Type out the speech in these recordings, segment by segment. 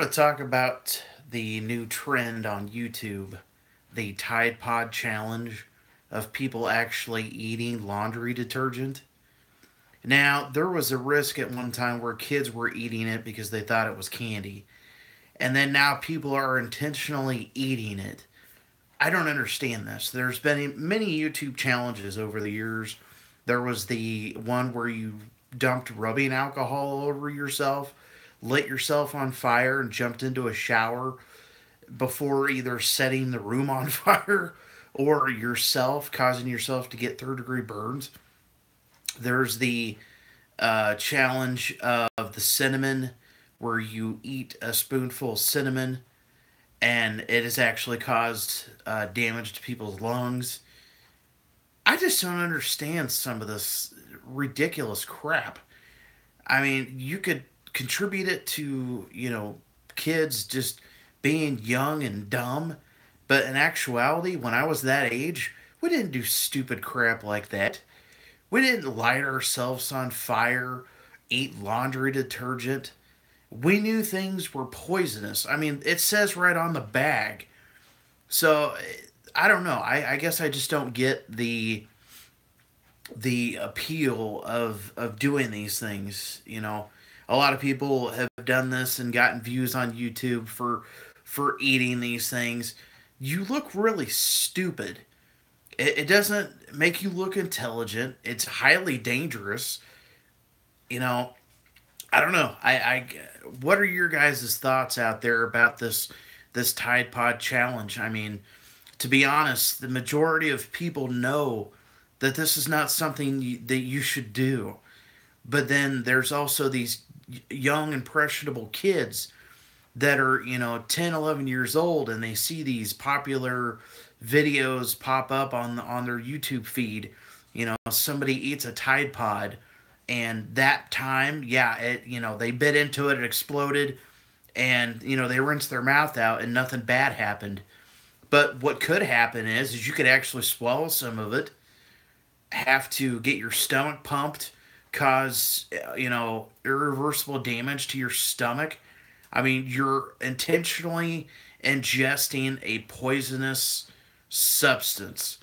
To talk about the new trend on YouTube, the Tide Pod challenge of people actually eating laundry detergent. Now, there was a risk at one time where kids were eating it because they thought it was candy. And then now people are intentionally eating it. I don't understand this. There's been many YouTube challenges over the years. There was the one where you dumped rubbing alcohol all over yourself, lit yourself on fire, and jumped into a shower before either setting the room on fire or yourself, causing yourself to get third-degree burns. There's the challenge of the cinnamon, where you eat a spoonful of cinnamon and it has actually caused damage to people's lungs. I just don't understand some of this ridiculous crap. I mean, you could contribute it to, kids just being young and dumb, but in actuality, when I was that age, we didn't do stupid crap like that. We didn't light ourselves on fire, eat laundry detergent. We knew things were poisonous. I mean, it says right on the bag. So I don't know. I guess I just don't get the appeal of doing these things. A lot of people have done this and gotten views on YouTube for eating these things. You look really stupid. It doesn't make you look intelligent. It's highly dangerous. You know, I don't know. What are your guys' thoughts out there about this Tide Pod challenge? I mean, to be honest, the majority of people know that this is not something that you should do. But then there's also these young impressionable kids that are 10, 11 years old, and they see these popular videos pop up on their YouTube feed. Somebody eats a Tide Pod, and that time, yeah, they bit into it, it exploded, and they rinsed their mouth out and nothing bad happened. But what could happen is you could actually swallow some of it, have to get your stomach pumped, cause irreversible damage to your stomach. I mean, you're intentionally ingesting a poisonous substance.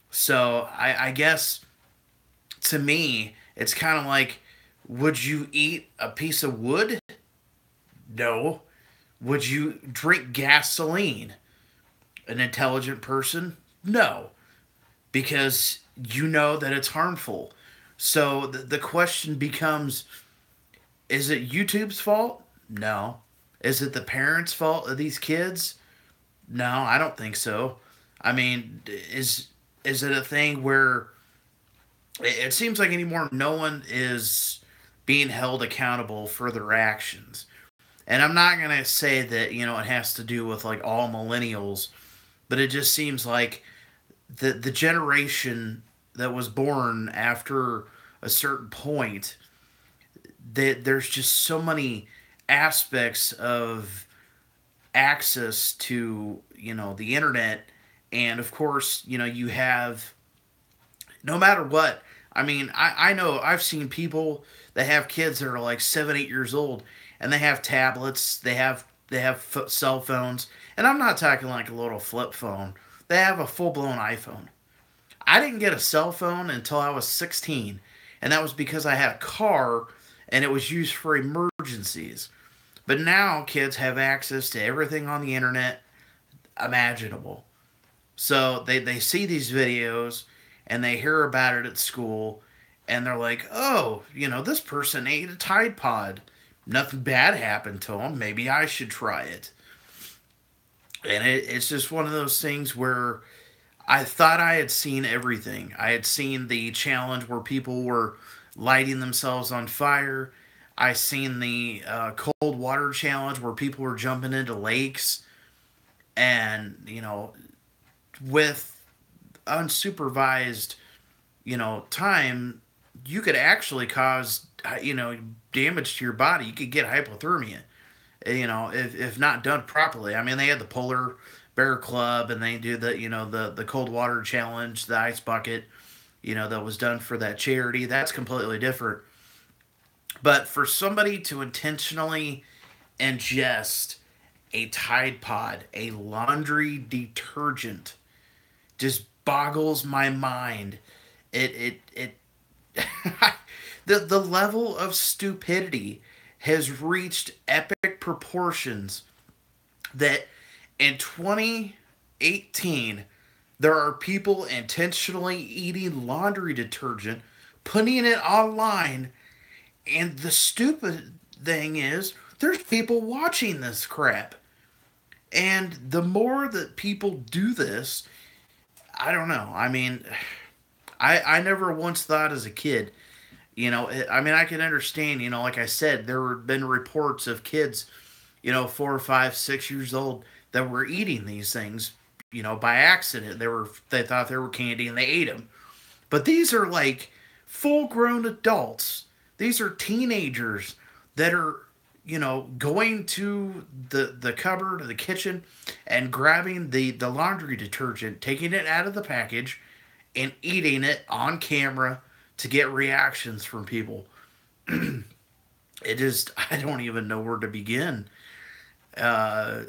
So I guess, to me, it's kind of like, would you eat a piece of wood? No. Would you drink gasoline? An intelligent person? No, because you know that it's harmful. So the question becomes, is it YouTube's fault? No. Is it the parents' fault of these kids? No, I don't think so. I mean, is it a thing where it seems like anymore no one is being held accountable for their actions? And I'm not going to say that, it has to do with like all millennials, but it just seems like the generation that was born after a certain point, that there's just so many aspects of access to the internet. And of course, you have, no matter what. I mean, I know I've seen people that have kids that are like 7, 8 years old, and they have tablets, they have cell phones, and I'm not talking like a little flip phone. They have a full blown iPhone. I didn't get a cell phone until I was 16, and that was because I had a car and it was used for emergencies. But now kids have access to everything on the internet imaginable. So they see these videos and they hear about it at school, and they're like, oh, this person ate a Tide Pod. Nothing bad happened to them. Maybe I should try it. And it's just one of those things where I thought I had seen everything. I had seen the challenge where people were lighting themselves on fire. I seen the cold water challenge where people were jumping into lakes, and with unsupervised time, you could actually cause damage to your body. You could get hypothermia, if not done properly. I mean, they had the polar bear club, and they do the cold water challenge, the ice bucket, that was done for that charity. That's completely different. But for somebody to intentionally ingest a Tide Pod, a laundry detergent, just boggles my mind. It the level of stupidity has reached epic proportions that in 2018 there are people intentionally eating laundry detergent, putting it online, and the stupid thing is there's people watching this crap. And the more that people do this, I don't know. I mean, I never once thought as a kid, I mean, I can understand, like I said, there have been reports of kids, 4, 5, 6 years old that were eating these things, by accident. They thought they were candy and they ate them. But these are like full grown adults. These are teenagers that are, going to the cupboard or the kitchen and grabbing the laundry detergent, taking it out of the package, and eating it on camera to get reactions from people. It just, I don't even know where to begin. Uh,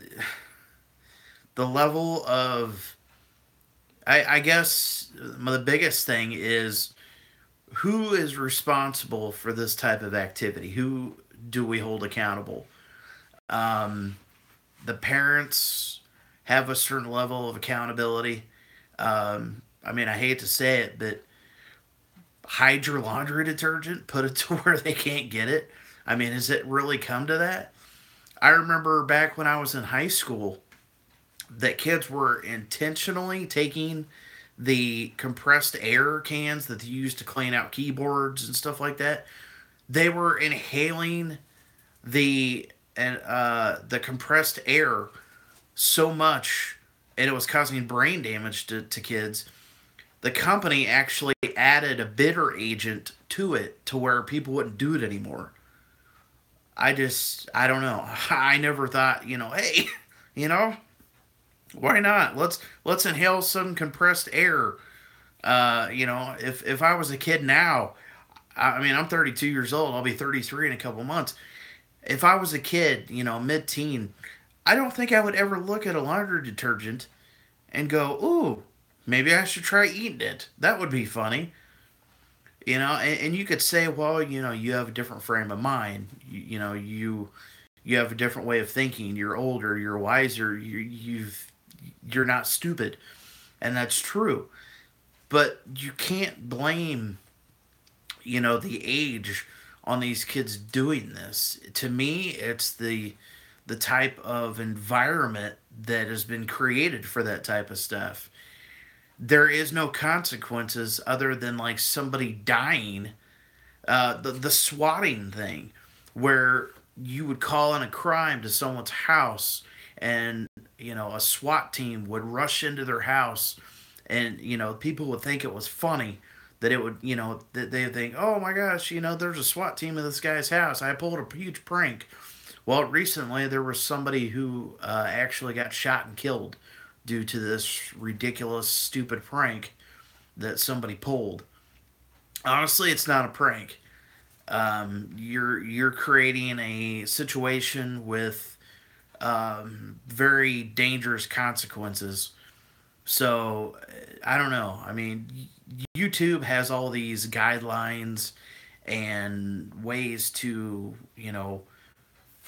the level of, I guess, the biggest thing is who is responsible for this type of activity? Who do we hold accountable? Um, the parents have a certain level of accountability. I mean, I hate to say it, but hide your laundry detergent, put it to where they can't get it. I mean, has it really come to that? I remember back when I was in high school that kids were intentionally taking the compressed air cans that they use to clean out keyboards and stuff like that. They were inhaling the compressed air so much, and it was causing brain damage to kids. The company actually added a bitter agent to it to where people wouldn't do it anymore. I don't know. I never thought, hey, you know, why not? Let's inhale some compressed air. If I was a kid now, I mean, I'm 32 years old. I'll be 33 in a couple months. If I was a kid, mid-teen, I don't think I would ever look at a laundry detergent and go, "Ooh, maybe I should try eating it." That would be funny. And you could say, well, you have a different frame of mind. You have a different way of thinking. You're older, you're wiser, you're not stupid. And that's true. But you can't blame, the age on these kids doing this. To me, it's the type of environment that has been created for that type of stuff. There is no consequences other than like somebody dying. The swatting thing, where you would call in a crime to someone's house, and a SWAT team would rush into their house, and people would think it was funny that it would that they would think, oh my gosh, there's a SWAT team in this guy's house. I pulled a huge prank. Well, recently there was somebody who actually got shot and killed due to this ridiculous, stupid prank that somebody pulled. Honestly, it's not a prank. You're creating a situation with very dangerous consequences. So I don't know. I mean, YouTube has all these guidelines and ways to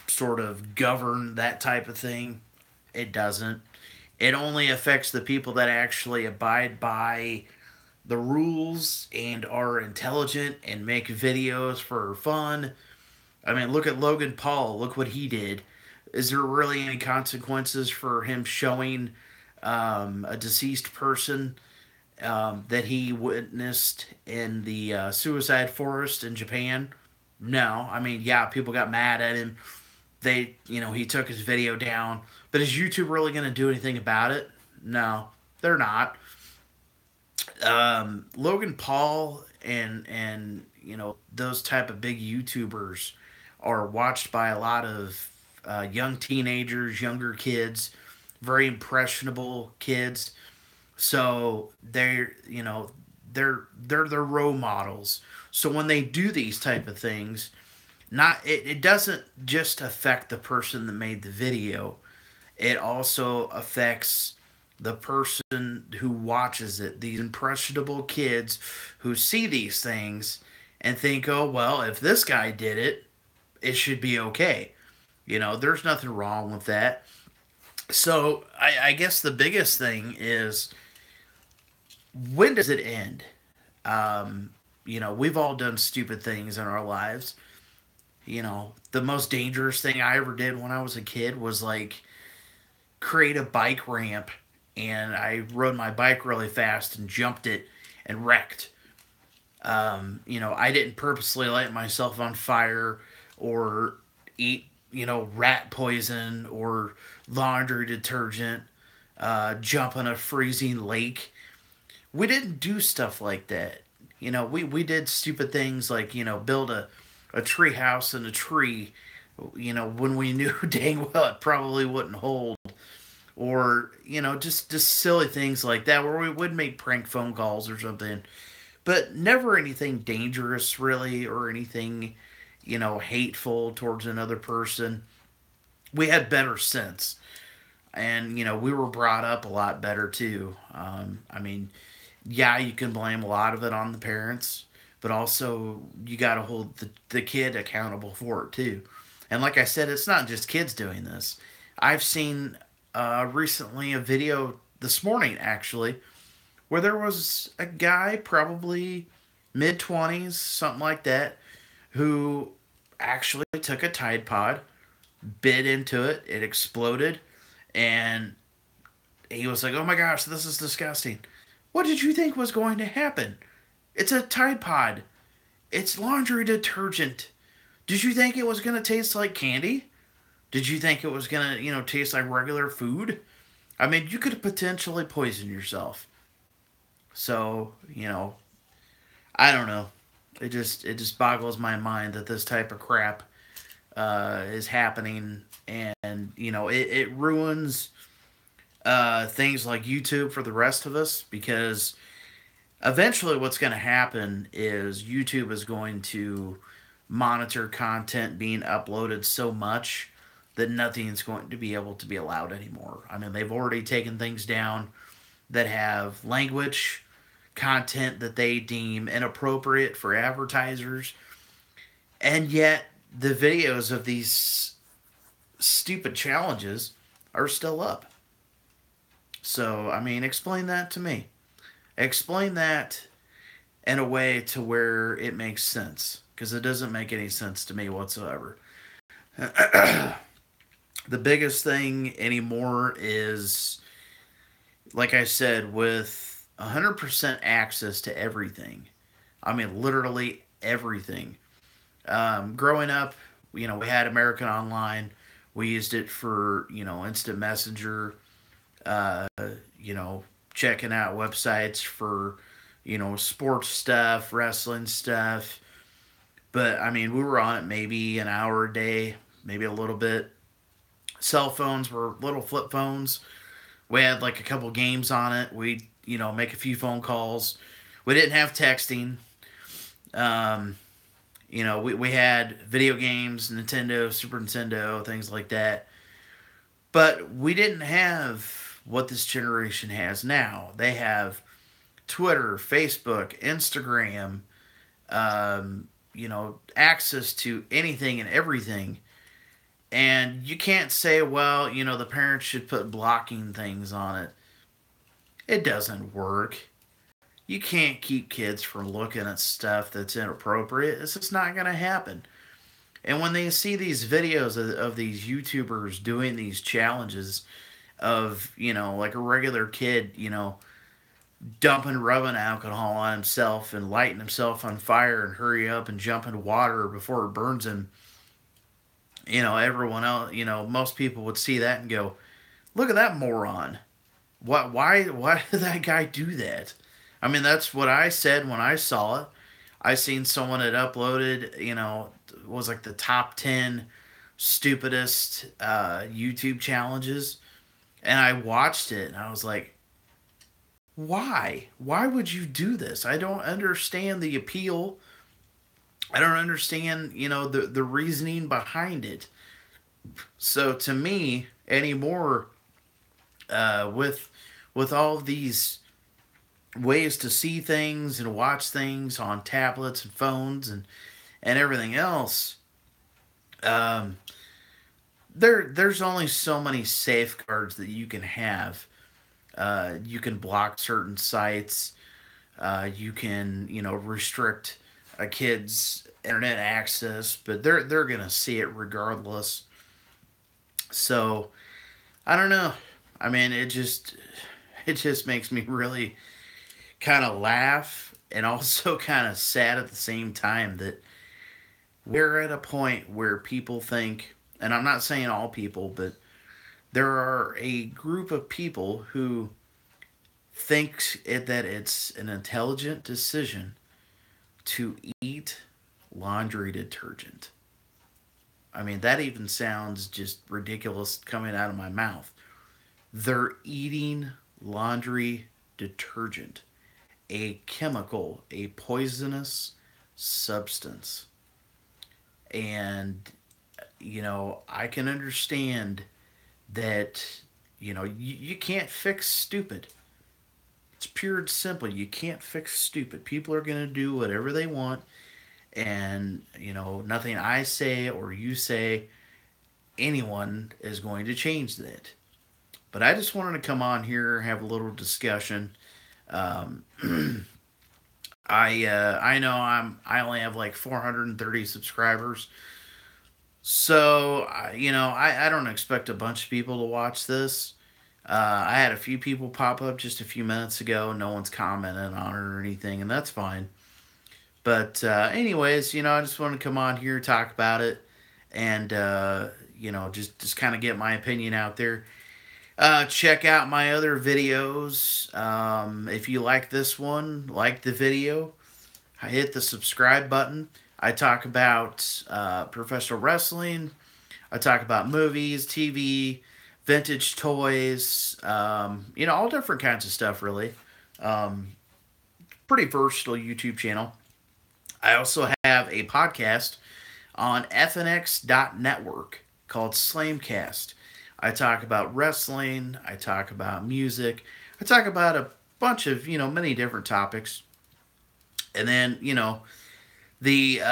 sort of govern that type of thing. It doesn't. It only affects the people that actually abide by the rules and are intelligent and make videos for fun. I mean, look at Logan Paul. Look what he did. Is there really any consequences for him showing a deceased person that he witnessed in the suicide forest in Japan? No. I mean, yeah, people got mad at him. He took his video down. But is YouTube really going to do anything about it? No, they're not. Logan Paul and those type of big YouTubers are watched by a lot of young teenagers, younger kids, very impressionable kids. So they're their role models. So when they do these type of things, It doesn't just affect the person that made the video. It also affects the person who watches it. These impressionable kids who see these things and think, oh, well, if this guy did it, it should be okay. There's nothing wrong with that. So I guess the biggest thing is, when does it end? Um, we've all done stupid things in our lives. The most dangerous thing I ever did when I was a kid was like create a bike ramp, and I rode my bike really fast and jumped it and wrecked. I didn't purposely light myself on fire or eat, rat poison or laundry detergent, jump in a freezing lake. We didn't do stuff like that. We did stupid things like, build a tree house in a tree, when we knew dang well it probably wouldn't hold. Or, just silly things like that where we would make prank phone calls or something. But never anything dangerous, really, or anything, hateful towards another person. We had better sense. And, we were brought up a lot better, too. I mean, yeah, you can blame a lot of it on the parents, but also you got to hold the kid accountable for it too. And like I said, it's not just kids doing this. I've seen recently a video this morning, actually, where there was a guy, probably mid 20s, something like that, who actually took a Tide Pod, bit into it, it exploded, and he was like, oh my gosh, this is disgusting. What did you think was going to happen? It's a Tide Pod. It's laundry detergent. Did you think it was going to taste like candy? Did you think it was going to, taste like regular food? I mean, you could potentially poison yourself. So, I don't know. It just boggles my mind that this type of crap is happening, and it ruins things like YouTube for the rest of us, because eventually what's going to happen is YouTube is going to monitor content being uploaded so much that nothing's going to be able to be allowed anymore. I mean, they've already taken things down that have language, content that they deem inappropriate for advertisers, and yet the videos of these stupid challenges are still up. So, I mean, explain that to me. Explain that in a way to where it makes sense, because it doesn't make any sense to me whatsoever. The biggest thing anymore is, like I said, with 100% access to everything. I mean, literally everything. Growing up, we had American Online. We used it for, instant messenger, uh, you know, checking out websites for, sports stuff, wrestling stuff. But I mean, we were on it maybe an hour a day, maybe a little bit. Cell phones were little flip phones. We had like a couple games on it. We, make a few phone calls. We didn't have texting. Um, we had video games, Nintendo, Super Nintendo, things like that. But we didn't have what this generation has now. They have Twitter, Facebook, Instagram, access to anything and everything. And you can't say, well, the parents should put blocking things on it. It doesn't work. You can't keep kids from looking at stuff that's inappropriate. It's just not going to happen. And when they see these videos of these YouTubers doing these challenges of, like a regular kid, dumping rubbing alcohol on himself and lighting himself on fire and hurry up and jump into water before it burns him, everyone else, most people would see that and go, look at that moron. Why did that guy do that? I mean, that's what I said when I saw it. I seen someone had uploaded, was like the top 10 stupidest YouTube challenges. And I watched it and I was like, why? Why would you do this? I don't understand the appeal I don't understand, the reasoning behind it. So to me, anymore, with all of these ways to see things and watch things on tablets and phones and everything else, um, there's only so many safeguards that you can have. You can block certain sites. You can, restrict a kid's internet access, but they're gonna see it regardless. So I don't know. I mean, it just makes me really kind of laugh and also kind of sad at the same time that we're at a point where people think, and I'm not saying all people, but there are a group of people who that it's an intelligent decision to eat laundry detergent. I mean, that even sounds just ridiculous coming out of my mouth. They're eating laundry detergent, a chemical, a poisonous substance. And, I can understand that, you can't fix stupid. It's pure and simple. You can't fix stupid. People are going to do whatever they want. And, nothing I say or you say, anyone is going to change that. But I just wanted to come on here, have a little discussion. Um, I know I only have like 430 subscribers, so I don't expect a bunch of people to watch this. I had a few people pop up just a few minutes ago. No one's commented on it or anything, and that's fine. But anyways, I just want to come on here talk about it, and just kind of get my opinion out there. Check out my other videos. If you like this one, like the video, hit the subscribe button. I talk about professional wrestling. I talk about movies, TV, vintage toys, all different kinds of stuff, really. Um, Pretty versatile YouTube channel. I also have a podcast on fnx.network called Slamcast. I talk about wrestling, I talk about music, I talk about a bunch of, many different topics. And then, the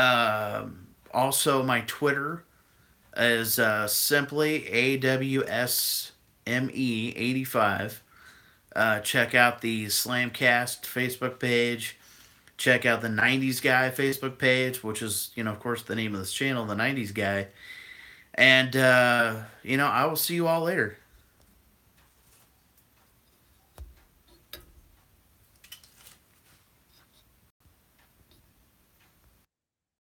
also my Twitter is simply AWSME85. Check out the Slamcast Facebook page. Check out the 90s Guy Facebook page, which is, of course, the name of this channel, the 90s Guy. And, I will see you all later.